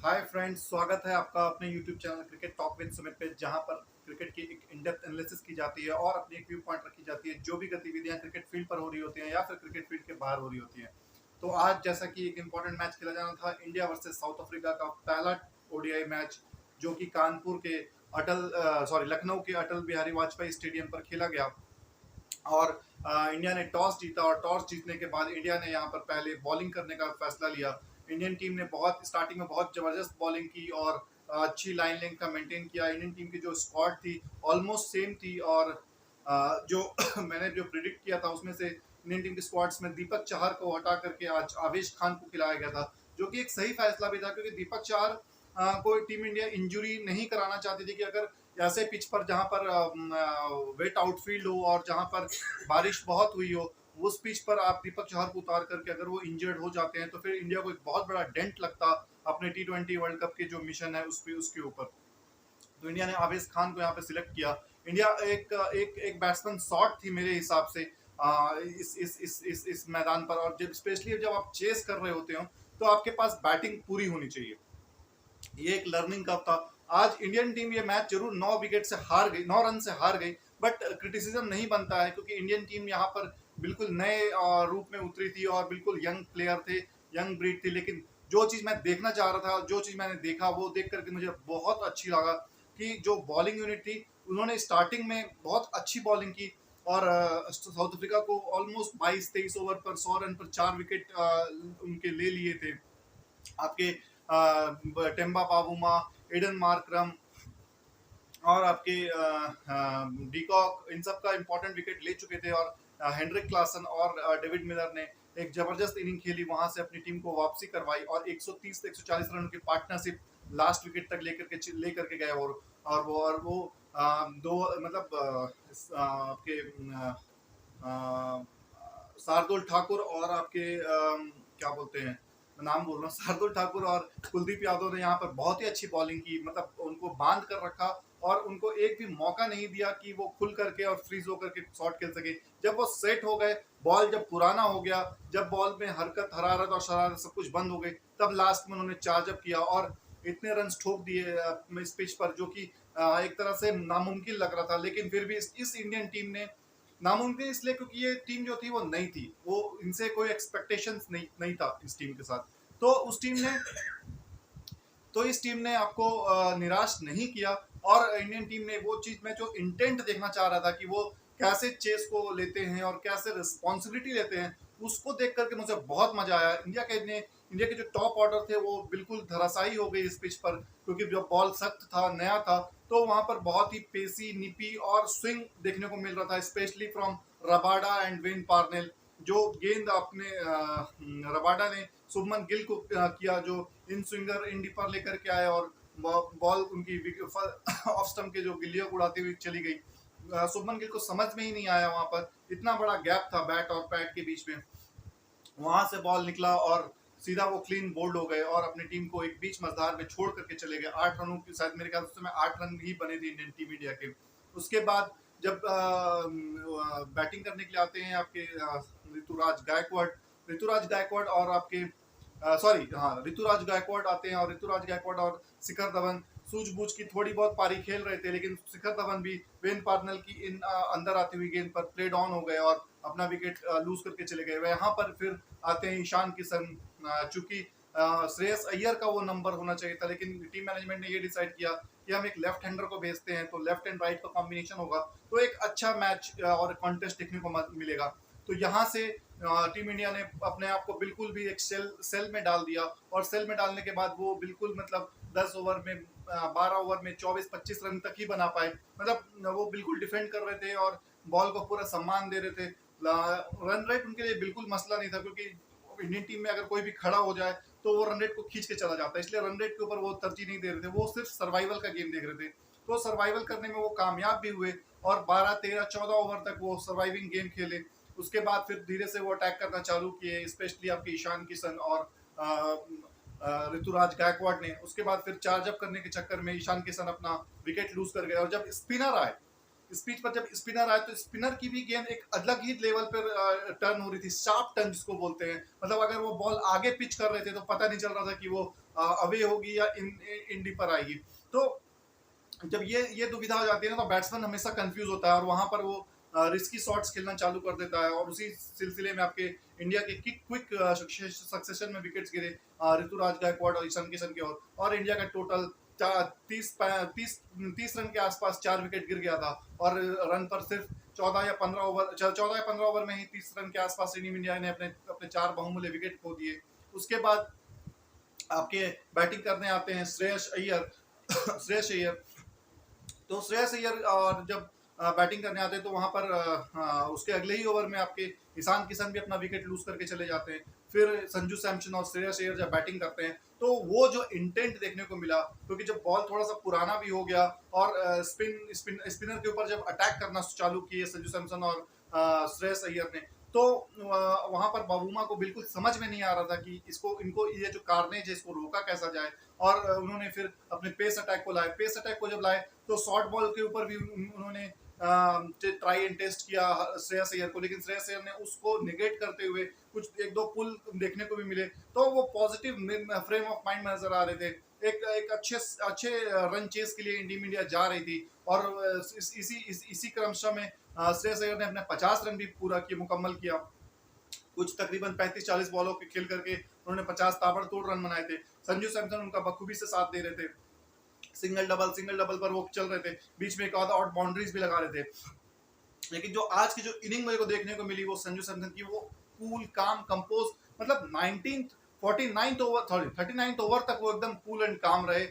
Hi friends, स्वागत है आपका अपने YouTube channel cricket talk with Sumit पे, जहां पर क्रिकेट की एक इन डेप्थ एनालिसिस की जाती है और अपनी एक व्यू पॉइंट रखी जाती है। जो भी गतिविधियां क्रिकेट फील्ड पर हो रही होती हैं या फिर क्रिकेट फील्ड के बाहर हो रही होती हैं। तो आज जैसा कि एक इंपॉर्टेंट मैच खेला जाना था, इंडिया वर्सेस साउथ अफ्रीका का पहला ओडीआई मैच, जो कि कानपुर के लखनऊ के अटल बिहारी वाजपेयी स्टेडियम पर खेला गया। और इंडिया ने टॉस जीता और टॉस जीतने के बाद इंडिया ने यहाँ पर पहले बॉलिंग करने का फैसला लिया। इंडियन टीम ने बहुत स्टार्टिंग में बहुत ज़बरदस्त बॉलिंग की और अच्छी लाइन लेंथ का मेंटेन किया। इंडियन टीम की जो स्क्वाड थी ऑलमोस्ट सेम थी, और जो मैंने जो प्रिडिक्ट किया था उसमें से इंडियन टीम की स्क्वाड्स में दीपक चाहर को हटा करके आज आवेश खान को खिलाया गया था, जो कि एक सही फैसला भी था, क्योंकि दीपक चाहर को टीम इंडिया इंजरी नहीं कराना चाहती थी कि अगर ऐसे पिच पर जहां पर वेट आउटफील्ड हो और जहां पर बारिश बहुत हुई हो, उस पिच पर आप दीपक चहर को उतार करके अगर वो इंजर्ड हो जाते हैं तो फिर इंडिया को एक बहुत बड़ा डेंट लगता अपने T20 वर्ल्ड कप के जो मिशन है उसके ऊपर। तो इंडिया ने आवेश खान को यहाँ पे सिलेक्ट किया। इंडिया एक एक एक बैट्समैन शॉर्ट थी मेरे हिसाब से इस मैदान पर, और जब स्पेशली जब आप चेस कर रहे होते हो तो आपके पास बैटिंग पूरी होनी चाहिए। ये एक लर्निंग कप था। आज इंडियन टीम ये मैच जरूर 9 विकेट से हार गई, 9 रन से हार गई, बट क्रिटिसिज्म नहीं बनता है, क्योंकि इंडियन टीम यहाँ पर बिल्कुल नए रूप में उतरी थी और बिल्कुल यंग प्लेयर थे, यंग ब्रीड थी। लेकिन जो चीज़ मैं देखना चाह रहा था, जो चीज़ मैंने देखा, वो देख करके मुझे बहुत अच्छी लगा कि जो बॉलिंग यूनिट थी उन्होंने स्टार्टिंग में बहुत अच्छी बॉलिंग की। और साउथ अफ्रीका को ऑलमोस्ट 22-23 ओवर पर 100 रन पर 4 विकेट उनके ले लिए थे। आपके टेम्बा पावुमा, एडन मार्करम और आपके डीकॉक, इन सब का इंपॉर्टेंट विकेट ले चुके थे। और हेनरिक क्लासन और डेविड मिलर ने एक जबरदस्त इनिंग खेली, वहां से अपनी टीम को वापसी करवाई और 130 से 140 रन की पार्टनरशिप लास्ट विकेट तक लेकर के गए। और वो दो मतलब आपके शार्दुल ठाकुर और आपके क्या बोलते हैं, मैं नाम बोल रहा हूँ, शार्दुल ठाकुर और कुलदीप यादव ने यहाँ पर बहुत ही अच्छी बॉलिंग की, मतलब उनको बांध कर रखा और उनको एक भी मौका नहीं दिया कि वो खुल करके और फ्रीज होकर के शॉट खेल सके। जब वो सेट हो गए, बॉल जब पुराना हो गया, जब बॉल में हरकत, हरारत और शरारत सब कुछ बंद हो गई, तब लास्ट में उन्होंने चार्जअप किया और इतने रन ठोक दिए इस पिच पर, जो कि एक तरह से नामुमकिन लग रहा था। लेकिन फिर भी इस इंडियन टीम ने, नामुमकिन इसलिए क्योंकि ये टीम जो थी वो नई थी, वो इनसे कोई एक्सपेक्टेशंस नहीं था इस टीम के साथ। तो इस टीम ने आपको निराश नहीं किया। और इंडियन टीम ने वो चीज, मैं जो इंटेंट देखना चाह रहा था कि वो कैसे चेस को लेते हैं और कैसे रिस्पॉन्सिबिलिटी लेते हैं, उसको देख करके मुझे बहुत मजा आया। इंडिया के जो टॉप ऑर्डर थे वो बिल्कुल धराशायी हो गई इस पिच पर, क्योंकि जो बॉल सख्त था, नया था, तो वहां पर बहुत ही पेसी, निपी और स्विंग देखने को मिल रहा था, specially from Rabada and Wayne Parnell. जो गेंद अपने रबाडा ने शुभमन गिल को किया, जो इन स्विंगर इन डीपर लेकर के आए और बॉल उनकी ऑफ स्टंप के जो गिल्लियों को उड़ाती हुई चली गई। शुभमन गिल को समझ में ही नहीं आया, वहां पर इतना बड़ा गैप था बैट और पैड के बीच में, वहां से बॉल निकला और सीधा वो क्लीन बोल्ड हो गए और अपनी टीम को एक बीच मझधार में छोड़ करके चले गए। 8 रनों की, शायद मेरे ख्याल से उस समय 8 रन ही बने थे इंडियन टीम इंडिया के। उसके बाद जब बैटिंग करने के लिए आते हैं आपके ऋतुराज गायकवाड़ और आपके ऋतुराज गायकवाड़ आते हैं, और ऋतुराज गायकवाड़ और शिखर धवन सूझबूझ की थोड़ी बहुत पारी खेल रहे थे, लेकिन शिखर धवन भी वेन पार्नल की इन अंदर आती हुई गेंद पर प्लेड ऑन हो गए और अपना विकेट लूज करके चले गए। वह यहाँ पर फिर आते हैं ईशान किशन। चूंकि श्रेयस अय्यर का वो नंबर होना चाहिए था, लेकिन टीम मैनेजमेंट ने ये डिसाइड किया कि हम एक लेफ्ट हैंडर को भेजते हैं, तो लेफ्ट एंड राइट का कॉम्बिनेशन होगा, तो एक अच्छा मैच और कॉन्टेस्ट देखने को मिलेगा। तो यहाँ से टीम इंडिया ने अपने आप को बिल्कुल भी एक सेल में डाल दिया, और सेल में डालने के बाद वो बिल्कुल मतलब 10 ओवर में 12 ओवर में 24-25 रन तक ही बना पाए। मतलब वो बिल्कुल डिफेंड कर रहे थे और बॉल को पूरा सम्मान दे रहे थे। रन रेट उनके लिए बिल्कुल मसला नहीं था, क्योंकि इंडियन टीम में अगर कोई भी खड़ा हो जाए तो वो रन रेट को खींच के चला जाता है, इसलिए रन रेट के ऊपर वो तरजीह नहीं दे रहे थे, वो सिर्फ सर्वाइवल का गेम देख रहे थे। तो सर्वाइवल करने में वो कामयाब भी हुए और 12-13-14 ओवर तक वो सर्वाइविंग गेम खेले। उसके बाद फिर धीरे से वो अटैक करना चालू किए, स्पेशली आपके ईशान किशन और ऋतुराज गायकवाड़ ने। उसके बाद फिर चार्जअप करने के चक्कर में ईशान किशन अपना विकेट लूज कर गए, और जब स्पिनर आए इस पिच पर जब स्पिनर आए तो स्पिनर की भी गेंद एक अलग ही लेवल पर टर्न हो रही थी, शार्प टर्न जिसको बोलते हैं। मतलब अगर वो बॉल आगे पिच कर रहे थे तो पता नहीं चल रहा था कि वो अवे होगी या इंडी पर आएगी। तो जब ये दुविधा हो जाती है ना, तो बैट्समैन हमेशा कंफ्यूज होता है और वहां पर वो रिस्की शॉट्स खेलना चालू कर देता है। और उसी सिलसिले में आपके इंडिया के क्विक सक्सेशन में विकेट्स गिरे ऋतुराज गायकवाड़ और ईशान किशन के और इंडिया का टोटल 30 रन के आसपास 4 विकेट गिर गया था। और रन पर सिर्फ 14 या 15 ओवर में ही 30 रन के आसपास टीम इंडिया ने अपने अपने 4 बहुमूल्य विकेट खो दिए। उसके बाद आपके बैटिंग करने आते हैं श्रेयस अय्यर श्रेयस अय्यर। तो श्रेयस अय्यर और जब बैटिंग करने आते हैं तो वहां पर उसके अगले ही ओवर में आपके ईशान किशन भी अपना विकेट लूज करके चले जाते हैं। फिर संजू सैमसन और श्रेयस अय्यर जब बैटिंग करते हैं तो वो जो इंटेंट देखने को मिला, क्योंकि जब बॉल थोड़ा सा पुराना भी हो गया और स्पिनर के ऊपर जब अटैक करना चालू किए संजू सैमसन और श्रेयस अय्यर ने, तो वहां पर बाबूमा को बिल्कुल समझ में नहीं आ रहा था कि इसको इनको ये जो कार्नेज है इसको रोका कैसा जाए। और उन्होंने फिर अपने पेस अटैक को लाए। पेस अटैक को जब लाए तो शॉर्ट बॉल के ऊपर भी उन्होंने ट्राई एंड टेस्ट किया श्रेयस अय्यर को, लेकिन श्रेयस अय्यर ने उसको निगेट करते हुए कुछ एक दो पुल देखने को भी मिले। तो वो पॉजिटिव फ्रेम ऑफ माइंड में नजर आ रहे थे। एक अच्छे रन चेस के लिए टीम इंडिया जा रही थी। और इसी क्रमशः में श्रेयस अय्यर ने अपने 50 रन भी पूरा किया, मुकम्मल किया। कुछ तकरीबन 35-40 बॉलों के खेल करके उन्होंने 50 ताबड़तोड़ रन बनाए थे। संजू सैमसन उनका बखूबी से साथ दे रहे थे। सिंगल डबल पर वो चल रहे थे, बीच में एक आधा आउट बाउंड्रीज भी लगा रहे थे। लेकिन जो आज की जो इनिंग मेरे को देखने को मिली वो संजू सैमसन की, वो कूल काम कंपोज, मतलब 49th over, sorry 39th over तक वो एकदम कूल एंड काम रहे।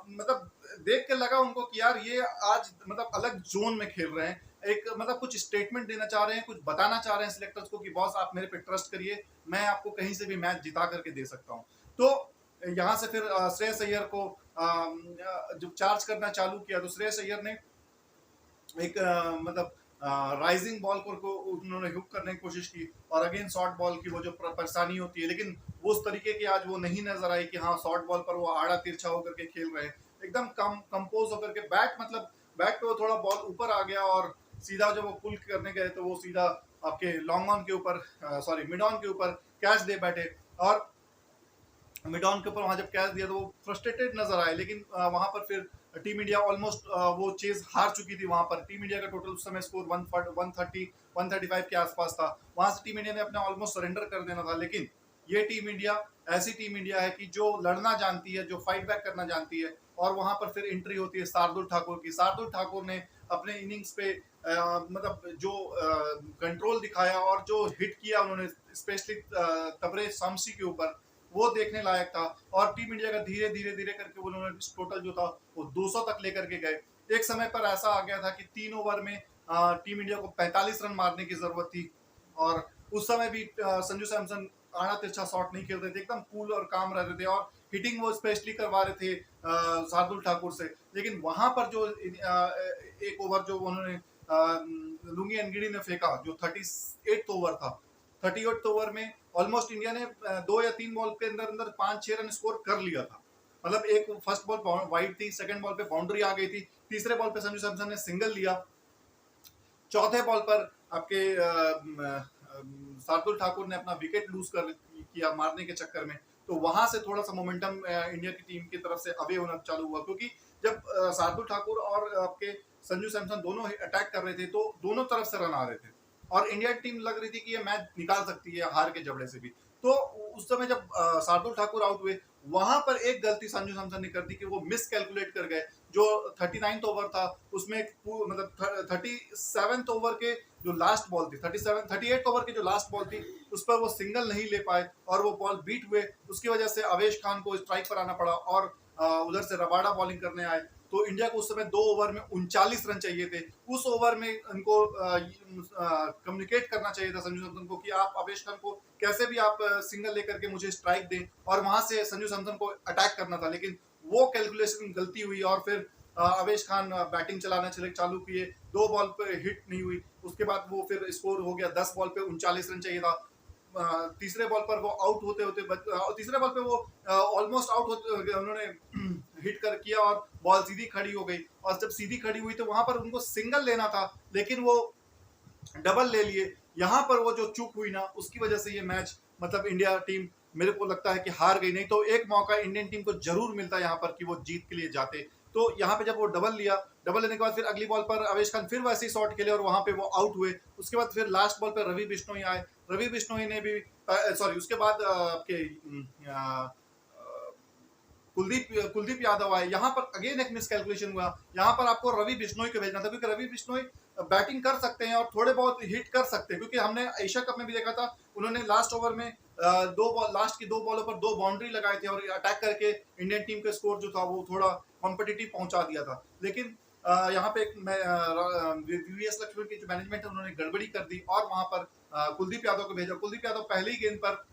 मतलब देख के लगा उनको कि यार ये आज मतलब अलग जोन में खेल रहे हैं। एक मतलब कुछ स्टेटमेंट देना चाह रहे हैं, कुछ बताना चाह रहे हैं सिलेक्टर्स को कि बॉस आप मेरे पे ट्रस्ट करिए, मैं आपको कहीं से भी मैच जिता करके दे सकता हूँ। तो यहाँ से फिर श्रेयस अय्यर को जब चार्ज करना चालू किया तो श्रेयस अय्यर ने एक मतलब राइजिंग बॉल को उन्होंने हुक करने की कोशिश की और अगेन शॉर्ट बॉल की वो जो परेशानी होती है, लेकिन वो उस तरीके की आज वो नहीं नजर आई कि हाँ शॉर्ट बॉल पर वो आड़ा तिरछा होकर के खेल रहे हैं। एकदम कंपोज होकर के बैट पे वो थोड़ा बॉल ऊपर आ गया और सीधा जब वो पुल करने गए तो वो सीधा आपके लॉन्ग ऑन के ऊपर, सॉरी मिड ऑन के ऊपर कैच दे बैठे। और मिड ऑन के ऊपर वहां जब कैच दिया तो वो फ्रस्ट्रेटेड नजर आए। लेकिन वहां पर फिर टीम इंडिया ऑलमोस्ट वो चेज हार चुकी थी। वहां पर टीम इंडिया का टोटल उस समय स्कोर 135 के आसपास था। वहां से टीम इंडिया ने अपना ऑलमोस्ट सरेंडर कर देना था। लेकिन ये टीम इंडिया ऐसी टीम इंडिया है कि जो लड़ना जानती है, जो फाइट बैक करना जानती है। और वहां पर फिर एंट्री होती है शार्दुल ठाकुर की। शार्दुल ठाकुर ने अपने इनिंग्स पे मतलब जो कंट्रोल दिखाया और जो हिट किया उन्होंने स्पेशली तबरेज शामसी के ऊपर, वो देखने लायक था। और टीम इंडिया का धीरे धीरे धीरे करके उन्होंने टोटल जो था वो 200 तक लेकर के गए। एक समय पर ऐसा आ गया था कि 3 ओवर में टीम इंडिया को 45 रन मारने की जरूरत थी। और उस समय भी संजू सैमसन आड़ा तिरछा शॉट नहीं खेल रहे थे, एकदम कूल और काम रह रहे थे और हिटिंग वो स्पेशली करवा रहे थे शार्दुल ठाकुर से। लेकिन वहां पर जो एक ओवर जो उन्होंने लुंगी एनगिडी ने फेंका, जो 38th ओवर था, 38th ओवर में ऑलमोस्ट इंडिया ने 2 या 3 बॉल के अंदर अंदर 5-6 रन स्कोर कर लिया था। मतलब एक फर्स्ट बॉल वाइड थी, सेकंड बॉल पे बाउंड्री आ गई थी, तीसरे बॉल पे संजू सैमसन ने सिंगल लिया, चौथे बॉल पर आपके शार्दुल ठाकुर ने अपना विकेट लूज कर किया मारने के चक्कर में। तो वहां से थोड़ा सा मोमेंटम इंडिया की टीम की तरफ से अवे होना चालू हुआ, क्योंकि जब शार्दुल ठाकुर और आपके संजू सैमसन दोनों अटैक कर रहे थे तो दोनों तरफ से रन आ रहे थे और इंडिया टीम लग रही थी कि ये मैच निकाल सकती है हार के जबड़े से भी। तो उस समय जब शार्दुल ठाकुर आउट हुए, वहां पर एक गलती संजू सैमसन ने कर दी कि वो मिस कैलकुलेट कर गए। जो 39th ओवर था उसमें मतलब 37th ओवर के जो लास्ट बॉल थी, 38th ओवर की जो लास्ट बॉल थी उस पर वो सिंगल नहीं ले पाए और वो बॉल बीट हुए। उसकी वजह से अवेश खान को स्ट्राइक पर आना पड़ा और उधर से रबाडा बॉलिंग करने आए। तो इंडिया को उस समय 2 ओवर में 39 रन चाहिए थे। उस ओवर में उनको कम्युनिकेट करना चाहिए था संजू सैमसन को कि आप अवेश खान को कैसे भी आप सिंगल लेकर के मुझे स्ट्राइक दें और वहां से संजू सैमसन को अटैक करना था। लेकिन वो कैलकुलेशन गलती हुई और फिर अवेश खान बैटिंग चलाना चालू किए। 2 बॉल पे हिट नहीं हुई। उसके बाद वो फिर स्कोर हो गया 10 बॉल पे 39 रन चाहिए था। तीसरे बॉल पर वो आउट होते होते तीसरे बॉल पे वो ऑलमोस्ट आउट होते उन्होंने हिट कर किया और बॉल सीधी खड़ी हो गई, और जब सीधी खड़ी हुई तो वहां पर उनको सिंगल लेना था लेकिन वो डबल ले लिए। यहाँ पर वो जो चूक हुई ना, उसकी वजह से ये मैच मतलब इंडिया टीम मेरे को लगता है कि हार गई, नहीं तो एक मौका इंडियन टीम को जरूर मिलता यहाँ पर कि वो जीत के लिए जाते। तो यहाँ पे जब वो डबल लिया, डबल लेने के बाद फिर अगली बॉल पर अवेश खान फिर वैसे ही शॉट खेले और वहां पे वो आउट हुए। उसके बाद फिर लास्ट बॉल पे रवि बिश्नोई आए, रवि बिश्नोई ने भी सॉरी उसके बाद आपके कुलदीप कुलदीप यादव आए। यहाँ पर अगेन एक मिसकैलकुलेशन हुआ, यहाँ पर आपको रवि बिश्नोई को भेजना था क्योंकि रवि बिश्नोई बैटिंग कर सकते हैं और थोड़े बहुत हिट कर सकते हैं, क्योंकि हमने एशिया कप में भी देखा था उन्होंने लास्ट ओवर में लास्ट की 2 बॉलों पर 2 बाउंड्री लगाए थे और अटैक करके इंडियन टीम का स्कोर जो था वो थोड़ा कॉम्पिटिटिव पहुंचा दिया था। लेकिन यहाँ पे वीवीएस लक्ष्मण की जो मैनेजमेंट है उन्होंने गड़बड़ी कर दी और वहां पर कुलदीप यादव को भेजा। कुलदीप यादव पहले ही गेंद पर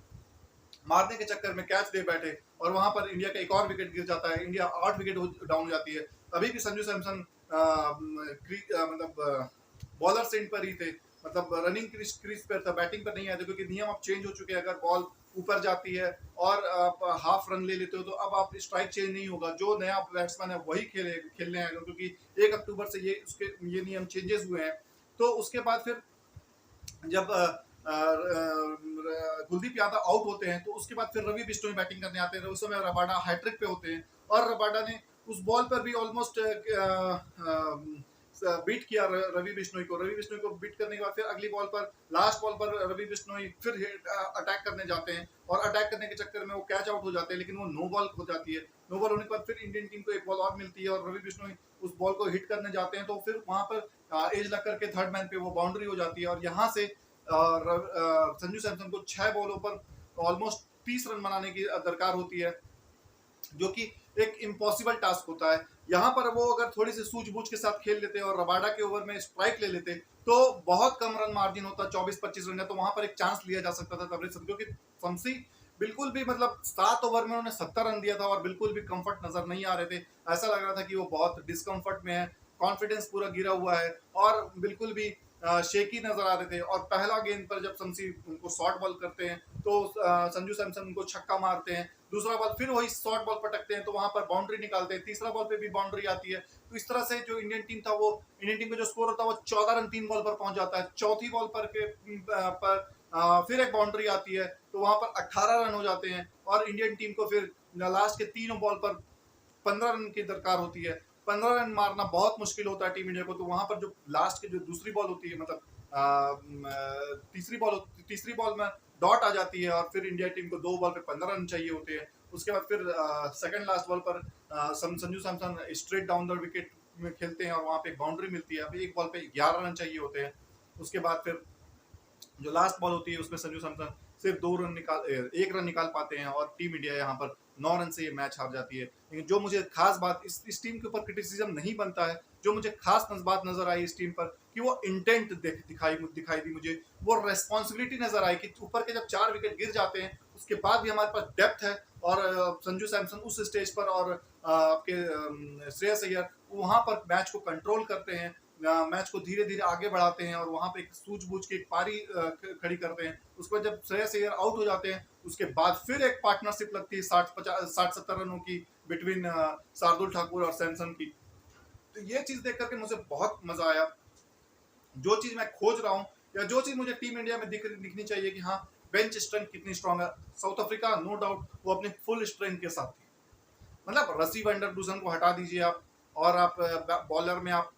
मारने के चक्कर में कैच दे बैठे और वहां पर इंडिया का एक और विकेट गिर जाता है, इंडिया 8 विकेट डाउन हो जाती है। अभी भी संजू सैमसन मतलब बॉलर सेंट पर ही थे, मतलब रनिंग क्रीज पर था, बैटिंग पर नहीं आए थे क्योंकि नियम अब चेंज हो चुके हैं। अगर बॉल ऊपर जाती है और आप हाफ रन ले लेते हो तो अब आप स्ट्राइक चेंज नहीं होगा, जो नया बैट्समैन है वही खेलने आएगा, क्योंकि 1 अक्टूबर से ये नियम चेंजेस हुए हैं। तो उसके बाद फिर जब कुलदीप यादव आउट होते हैं तो उसके बाद फिर रवि बिश्नोई बैटिंग करने आते हैं। उस समय रबाडा हैट्रिक पे होते हैं और रबाडा ने उस बॉल पर भी ऑलमोस्ट बीट किया रवि बिश्नोई को। रवि बिश्नोई को बीट करने के बाद फिर अगली बॉल पर लास्ट बॉल पर रवि बिश्नोई फिर अटैक करने जाते हैं और अटैक करने के चक्कर में वो कैच आउट हो जाते हैं, लेकिन वो नो बॉल हो जाती है। नो बॉल होने के बाद फिर इंडियन टीम को एक बॉल और मिलती है और रवि बिश्नोई उस बॉल को हिट करने जाते हैं, तो फिर वहां पर एज लग करके थर्ड मैन पे वो बाउंड्री हो जाती है और यहाँ से संजू सैमसन को 6 बॉलों पर ऑलमोस्ट 30 रन बनाने की दरकार होती है, जो कि एक इम्पॉसिबल टास्क होता है। यहाँ पर वो अगर थोड़ी सी सूझबूझ के साथ खेल लेते और रबाडा के ओवर में स्ट्राइक ले लेते तो बहुत कम रन मार्जिन होता, 24-25 रन है, तो वहां पर एक चांस लिया जा सकता था तबरेज, क्योंकि शमसी बिल्कुल भी मतलब 7 ओवर में उन्होंने 70 रन दिया था और बिल्कुल भी कंफर्ट नजर नहीं आ रहे थे। ऐसा लग रहा था कि वो बहुत डिस्कम्फर्ट में है, कॉन्फिडेंस पूरा गिरा हुआ है और बिल्कुल भी शेकी नजर आ रहे थे। और पहला गेंद पर जब शमसी उनको शॉर्ट बॉल करते हैं तो संजू सैमसन उनको छक्का मारते हैं, दूसरा बॉल फिर वही शॉर्ट बॉल पटकते हैं तो वहां पर बाउंड्री निकालते हैं, तीसरा बॉल पे भी बाउंड्री आती है। तो इस तरह से जो इंडियन टीम था, वो इंडियन टीम का जो स्कोर होता है वो 14 रन 3 बॉल पर पहुंच जाता है। चौथी बॉल पर फिर एक बाउंड्री आती है तो वहां पर 18 रन हो जाते हैं और इंडियन टीम को फिर लास्ट के तीनों बॉल पर 15 रन की दरकार होती है। 15 रन मारना बहुत मुश्किल होता है टीम इंडिया को, तो वहां पर जो लास्ट की जो दूसरी बॉल होती है, मतलब तीसरी बॉल में डॉट आ जाती है और फिर इंडिया टीम को 2 बॉल पे 15 रन चाहिए होते हैं। उसके बाद फिर सेकंड लास्ट बॉल पर Sanju Samson straight down the wicket में खेलते हैं और वहां पे एक बाउंड्री मिलती है। अभी एक बॉल पे 11 रन चाहिए होते हैं। उसके बाद फिर जो लास्ट बॉल होती है उसमें संजू सैमसन सिर्फ 1 रन निकाल पाते हैं और टीम इंडिया यहाँ पर 9 रन से ये मैच हार जाती है। लेकिन जो मुझे खास बात इस टीम के ऊपर क्रिटिसिज्म नहीं बनता है, जो मुझे खास बात नजर आई इस टीम पर कि वो इंटेंट दिखाई दी मुझे, वो रेस्पॉन्सिबिलिटी नजर आई कि ऊपर के जब 4 विकेट गिर जाते हैं उसके बाद भी हमारे पास डेप्थ है और संजू सैमसन उस स्टेज पर और आपके श्रेयस अय्यर वहां पर मैच को कंट्रोल करते हैं, मैच को धीरे धीरे आगे बढ़ाते हैं और वहां पे एक सूझबूझ की एक पारी खड़ी करते हैं। उसके बाद जब श्रेयस अय्यर आउट हो जाते हैं उसके बाद फिर एक पार्टनरशिप लगती है 60-70 रनों की बिटवीन शार्दुल ठाकुर और सैमसन की। तो ये चीज देख करके मुझे बहुत मजा आया। जो चीज मैं खोज रहा हूँ या जो चीज मुझे टीम इंडिया में दिखनी चाहिए कि हाँ बेंच स्ट्रेंथ कितनी स्ट्रांग है। साउथ अफ्रीका नो डाउट वो अपने फुल स्ट्रेंथ के साथ थी, मतलब रसी वंडरडूसन को हटा दीजिए आप और आप बॉलर में आप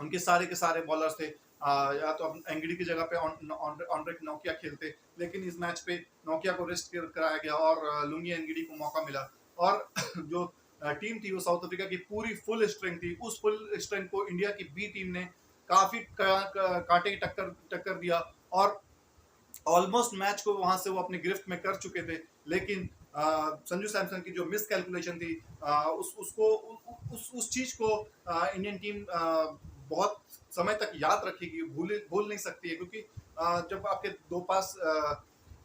उनके सारे के सारे बॉलर्स थे, या तो एंगडी की जगह पे ऑनरेक नोकिया खेलते, लेकिन इस मैच पे नोकिया को रेस्ट कराया गया और लुंगी एंगडी को मौका मिला और जो टीम थी वो साउथ अफ्रीका की पूरी फुल स्ट्रेंथ थी। उस फुल स्ट्रेंथ को इंडिया की बी टीम ने काफी कांटे की टक्कर दिया और ऑलमोस्ट मैच को वहां से वो अपनी गिरफ्त में कर चुके थे। लेकिन संजू सैमसन की जो मिस कैलकुलेशन थी उस चीज को इंडियन टीम बहुत समय तक याद रखेगी, भूल नहीं सकती है, क्योंकि जब आपके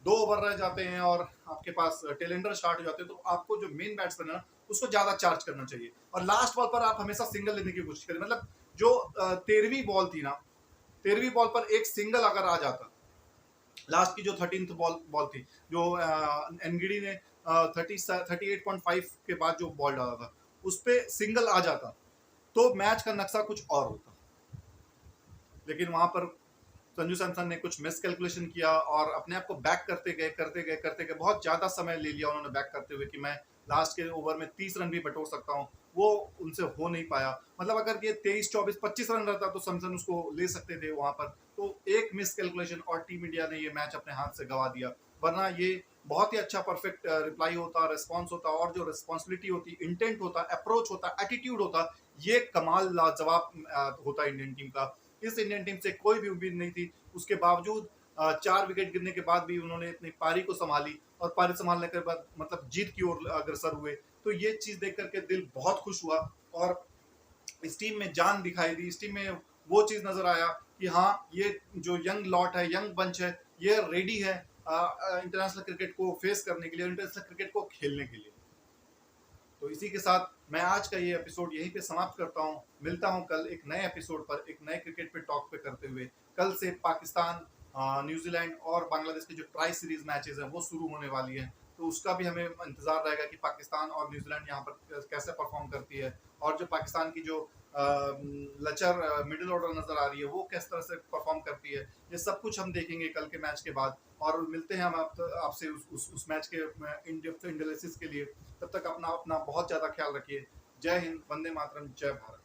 दो ओवर रह जाते हैं और आपके पास टेलेंडर स्टार्ट हो जाते हैं तो आपको जो मेन बैट्समैन है ना उसको ज्यादा चार्ज करना चाहिए और लास्ट बॉल पर आप हमेशा सिंगल लेने की कोशिश करें। मतलब जो 13वीं बॉल थी ना, 13वीं बॉल पर एक सिंगल अगर आ जाता, लास्ट की जो 13th बॉल थी जो एनगिडी ने 38.5 के बाद जो बॉल डाला था उस पर सिंगल आ जाता तो मैच का नक्शा कुछ और होता। लेकिन वहां पर संजू सैमसन ने कुछ मिस कैलकुलेशन किया और अपने आप को बैक करते गए बहुत ज्यादा समय ले लिया उन्होंने बैक करते हुए कि मैं लास्ट के ओवर में 30 रन भी बटोर सकता हूँ। वो उनसे हो नहीं पाया। मतलब अगर ये 23, 24, 25 रन रहता तो सैमसन उसको ले सकते थे वहां पर। तो एक मिस कैलकुलेशन और टीम इंडिया ने ये मैच अपने हाथ से गवा दिया। वरना ये बहुत ही अच्छा परफेक्ट रिप्लाई होता, रिस्पॉन्स होता, और जो रिस्पॉन्सिबिलिटी होती, इंटेंट होता, अप्रोच होता, एटीट्यूड होता, ये कमाल लाजवाब होता इंडियन टीम का। इस इंडियन टीम से कोई भी उम्मीद नहीं थी। उसके बावजूद 4 विकेट गिरने के बाद भी उन्होंने अपनी पारी को संभाली और पारी संभालने के बाद मतलब जीत की ओर अग्रसर हुए। तो ये चीज देख करके दिल बहुत खुश हुआ और इस टीम में जान दिखाई दी। इस टीम में वो चीज नजर आया कि हाँ, ये जो यंग लॉट है, यंग बंच है, ये रेडी है इंटरनेशनल क्रिकेट को फेस करने के लिए, इंटरनेशनल क्रिकेट को खेलने के लिए। तो इसी के साथ मैं आज का ये एपिसोड यहीं पे समाप्त करता हूँ। मिलता हूँ कल एक नए एपिसोड पर, एक नए क्रिकेट पे टॉक पे करते हुए। कल से पाकिस्तान, न्यूजीलैंड और बांग्लादेश के जो ट्राई सीरीज मैचेस हैं वो शुरू होने वाली है। तो उसका भी हमें इंतजार रहेगा कि पाकिस्तान और न्यूजीलैंड यहाँ पर कैसे परफॉर्म करती है, और जो पाकिस्तान की जो लचर मिडिल ऑर्डर नजर आ रही है वो किस तरह से परफॉर्म करती है। ये सब कुछ हम देखेंगे कल के मैच के बाद। और मिलते हैं हम आपसे उस मैच के इन डेप्थ एनालिसिस के लिए। तब तक अपना अपना बहुत ज़्यादा ख्याल रखिए। जय हिंद, वंदे मातरम, जय भारत।